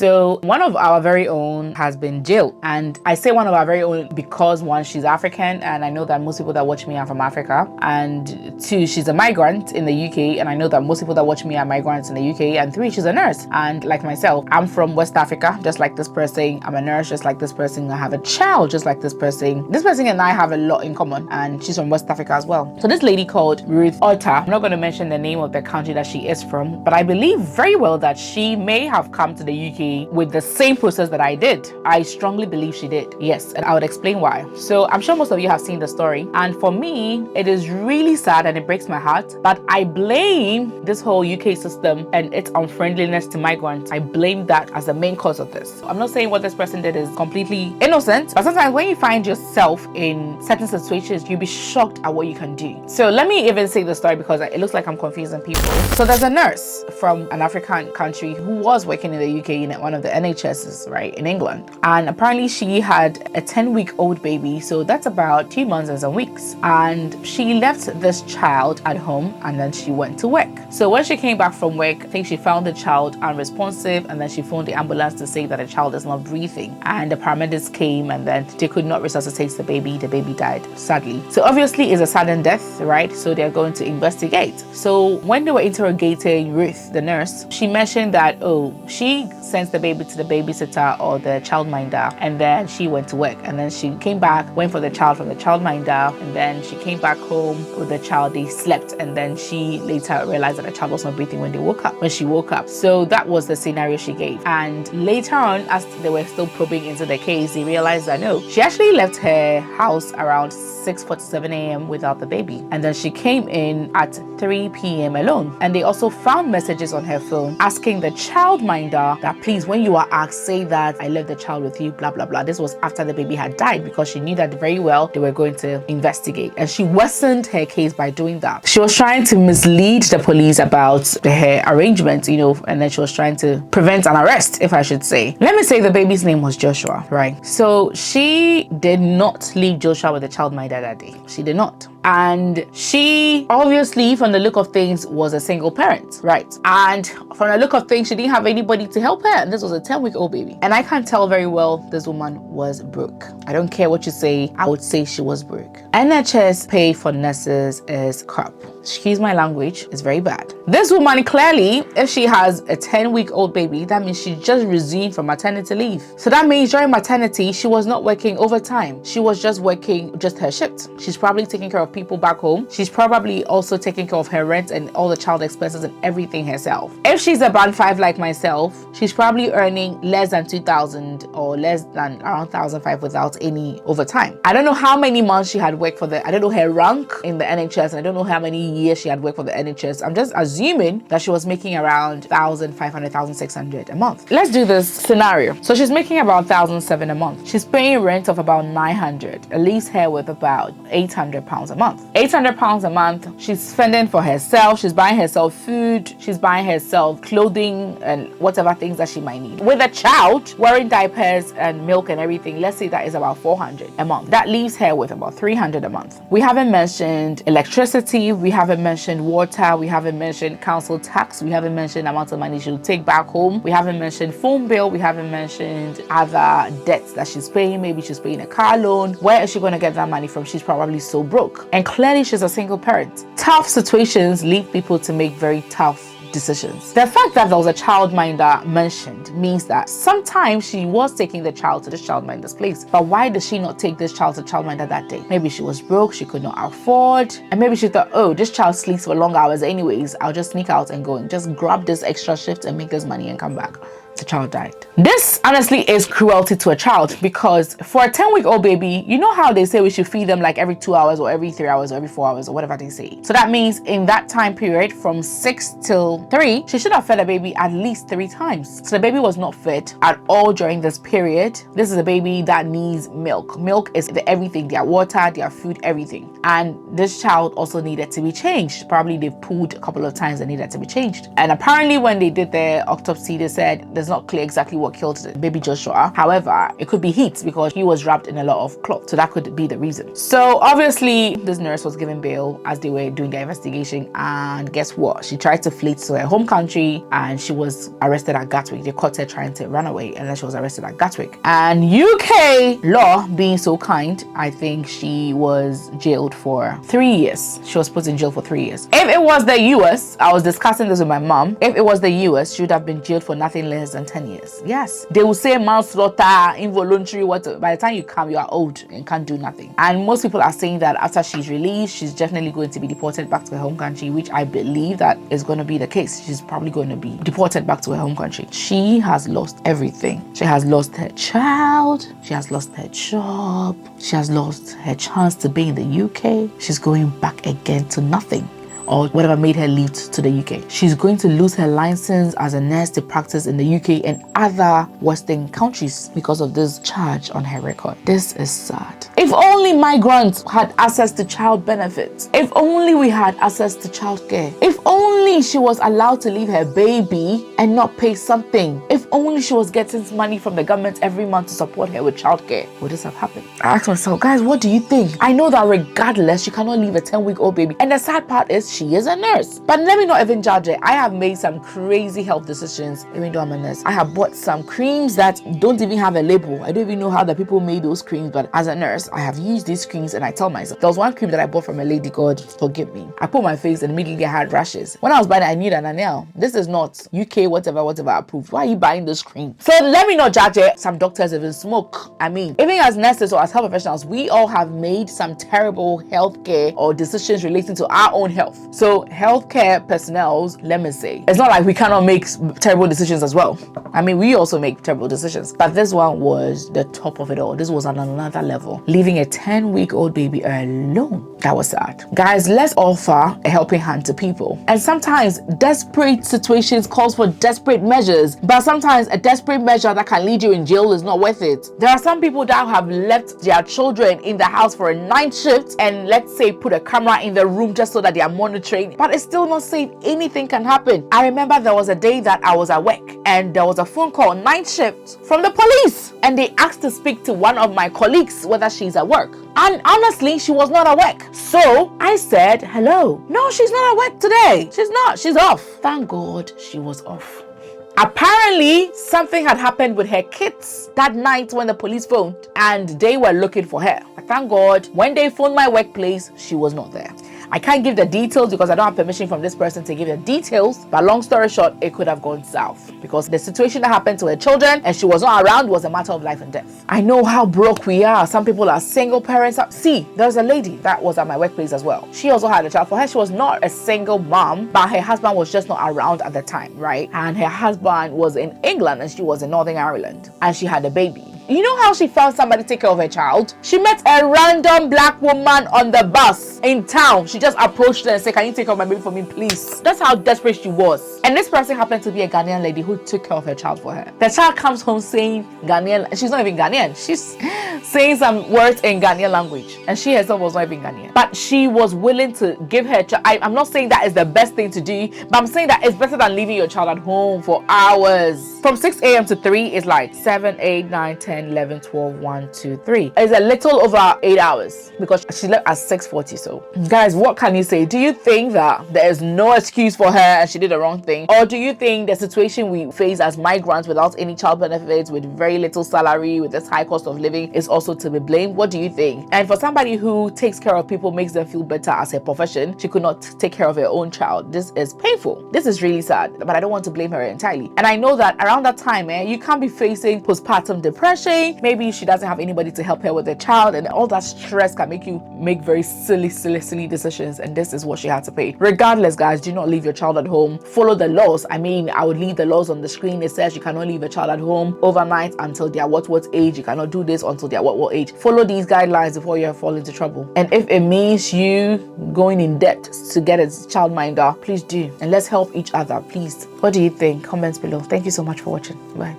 So one of our very own has been jailed, and I say one of our very own because one, she's African, and I know that most people that watch me are from Africa, and two, she's a migrant in the UK, and I know that most people that watch me are migrants in the UK, and three, she's a nurse. And like myself, I'm from West Africa, just like this person. I'm a nurse, just like this person. I have a child, just like this person. This person and I have a lot in common, and she's from West Africa as well. So this lady called Ruth Otta, I'm not going to mention the name of the country that she is from, but I believe very well that she may have come to the UK with the same process that I did. I strongly believe she did. Yes, and I would explain why. So I'm sure most of you have seen the story, and for me, it is really sad and it breaks my heart, but I blame this whole UK system and its unfriendliness to migrants. I blame that as the main cause of this. I'm not saying what this person did is completely innocent, but sometimes when you find yourself in certain situations, you'll be shocked at what you can do. So let me even say the story because it looks like I'm confusing people. So there's a nurse from an African country who was working in the UK in one of the NHSs, right, in England. And apparently she had a 10-week-old baby. So that's about 2 months and some weeks. And she left this child at home and then she went to work. So when she came back from work, I think she found the child unresponsive, and then she phoned the ambulance to say that the child is not breathing. And the paramedics came and then they could not resuscitate the baby. The baby died, sadly. So obviously it's a sudden death, right? So they're going to investigate. So when they were interrogating Ruth, the nurse, she mentioned that, oh, she sent the baby to the babysitter or the childminder, and then she went to work, and then she came back, went for the child from the childminder, and then she came back home with the child. They slept, and then she later realized that the child was not breathing when she woke up. So that was the scenario she gave. And later on, as they were still probing into the case, they realized that no, she actually left her house around 6:47 a.m. without the baby, and then she came in at 3 p.m. alone. And they also found messages on her phone asking the childminder that, please, when you are asked, say that I left the child with you, blah blah blah. This was after the baby had died, because she knew that very well they were going to investigate, and she worsened her case by doing that. She was trying to mislead the police about her arrangement, and then she was trying to prevent an arrest, if I should say. Let me say the baby's name was Joshua, right? So she did not leave Joshua with the childminder that day. She did not. And she obviously, from the look of things, was a single parent, right? And from the look of things, she didn't have anybody to help her. And this was a 10-week-old baby. And I can tell very well this woman was broke. I don't care what you say, I would say she was broke. NHS pay for nurses is crap. Excuse my language, it's very bad. This woman, clearly, if she has a 10-week-old baby, that means she just resumed from maternity leave. So that means during maternity, she was not working overtime. She was just working just her shift. She's probably taking care of people back home. She's probably also taking care of her rent and all the child expenses and everything herself. If she's a band 5 like myself, she's probably earning less than 2,000 or less than around 1,500 without any overtime. I don't know how many months she had worked I don't know her rank in the NHS, and I don't know how many years she had worked for the NHS. I'm just assuming that she was making around 1,500, 1,600 a month. Let's do this scenario. So she's making about 1,700 a month. She's paying rent of about 900. It leaves her with about 800 pounds a month. 800 pounds a month. She's spending for herself. She's buying herself food. She's buying herself clothing and whatever things that she might need. With a child, wearing diapers and milk and everything, let's say that is about 400 a month. That leaves her with about 300 a month. We haven't mentioned electricity. We haven't mentioned water. We haven't mentioned council tax. We haven't mentioned the amount of money she'll take back home. We haven't mentioned phone bill. We haven't mentioned other debts that she's paying. Maybe she's paying a car loan. Where is she going to get that money from? She's probably so broke. And clearly she's a single parent. Tough situations lead people to make very tough decisions. The fact that there was a childminder mentioned means that sometimes she was taking the child to the childminder's place. But why did she not take this child to childminder that day? Maybe she was broke, she could not afford, and maybe she thought, oh, this child sleeps for long hours anyways, I'll just sneak out and go and just grab this extra shift and make this money and come back. The child died. This honestly is cruelty to a child, because for a 10-week-old baby, you know how they say we should feed them like every 2 hours or every 3 hours or every 4 hours or whatever they say. So that means in that time period from 6 till 3, she should have fed the baby at least 3 times. So the baby was not fed at all during this period. This is a baby that needs milk. Milk is everything, their water, their food, everything. And this child also needed to be changed. Probably they pulled a couple of times and needed to be changed. And apparently when they did the autopsy, they said there's it's not clear exactly what killed the baby Joshua. However, it could be heat because he was wrapped in a lot of cloth. So that could be the reason. So obviously, this nurse was given bail as they were doing their investigation. And guess what? She tried to flee to her home country and she was arrested at Gatwick. They caught her trying to run away and then she was arrested at Gatwick. And UK law being so kind, I think she was jailed for 3 years. She was put in jail for 3 years. If it was the US, I was discussing this with my mom. If it was the US, she would have been jailed for nothing less than 10 years. Yes. They will say manslaughter, involuntary, what? By the time you come, you are old and can't do nothing. And most people are saying that after she's released, she's definitely going to be deported back to her home country, which I believe that is going to be the case. She's probably going to be deported back to her home country. She has lost everything. She has lost her child. She has lost her job. She has lost her chance to be in the UK. She's going back again to nothing, or whatever made her leave to the UK. She's going to lose her license as a nurse to practice in the UK and other Western countries because of this charge on her record. This is sad. If only migrants had access to child benefits. If only we had access to childcare. If only she was allowed to leave her baby and not pay something. If only she was getting money from the government every month to support her with childcare. Would this have happened? I asked myself, guys, what do you think? I know that regardless, she cannot leave a 10-week-old baby. And the sad part is she is a nurse. But let me not even judge her. I have made some crazy health decisions even though I'm a nurse. I have bought some creams that don't even have a label. I don't even know how the people made those creams, but as a nurse, I have used these creams and I tell myself, there was one cream that I bought from a lady, God forgive me. I put my face and immediately I had rashes. When I was buying it, I knew that now this is not UK whatever approved. Why are you buying this cream? So let me not judge it. Some doctors even smoke. I mean, even as nurses or as health professionals, we all have made some terrible healthcare or decisions relating to our own health. So healthcare personnel, let me say, it's not like we cannot make terrible decisions as well. I mean, we also make terrible decisions, but this one was the top of it all. This was on another level. Leaving a 10-week-old baby alone. That was sad. Guys, let's offer a helping hand to people. And sometimes desperate situations calls for desperate measures, but sometimes a desperate measure that can lead you in jail is not worth it. There are some people that have left their children in the house for a night shift and let's say put a camera in the room just so that they are monitoring, but it's still not safe. Anything can happen. I remember there was a day that I was at work and there was a phone call, night shift, from the police, and they asked to speak to one of my colleagues whether she's at work. And honestly, she was not at work. So I said, hello. No, she's not at work today. She's not. She's off. Thank God she was off. Apparently, something had happened with her kids that night when the police phoned and they were looking for her. But thank God, when they phoned my workplace, she was not there. I can't give the details because I don't have permission from this person to give the details, but long story short, it could have gone south because the situation that happened to her children and she was not around was a matter of life and death. I know how broke we are. Some people are single parents. See, there's a lady that was at my workplace as well. She also had a child. For her, she was not a single mom, but her husband was just not around at the time, right? And her husband was in England and she was in Northern Ireland and she had a baby. You know how she found somebody to take care of her child? She met a random black woman on the bus in town. She just approached her and said, can you take care of my baby for me, please? That's how desperate she was. And this person happened to be a Ghanaian lady who took care of her child for her. The child comes home saying Ghanaian. She's not even Ghanaian. She's saying some words in Ghanaian language. And she herself was not even Ghanaian. But she was willing to give her child. I'm not saying that is the best thing to do, but I'm saying that it's better than leaving your child at home for hours. From 6 a.m. to 3 is like 7, 8, 9, 10, 11, 12, 1, 2, 3. It's a little over 8 hours because she left at 6:40. So guys, what can you say? Do you think that there is no excuse for her and she did the wrong thing? Or do you think the situation we face as migrants without any child benefits, with very little salary, with this high cost of living is also to be blamed? What do you think? And for somebody who takes care of people, makes them feel better as her profession, she could not take care of her own child. This is painful. This is really sad, but I don't want to blame her entirely. And I know that around that time, you can't be facing postpartum depression. Maybe she doesn't have anybody to help her with the child, and all that stress can make you make very silly decisions, and this is what she had to pay. Regardless, guys, do not leave your child at home. Follow the laws. I mean, I would leave the laws on the screen. It says you cannot leave a child at home overnight until they are what age. You cannot do this until they are what age. Follow these guidelines before you fall into trouble. And if it means you going in debt to get a childminder, please do. And let's help each other, please. What do you think? Comments below. Thank you so much for watching. Bye.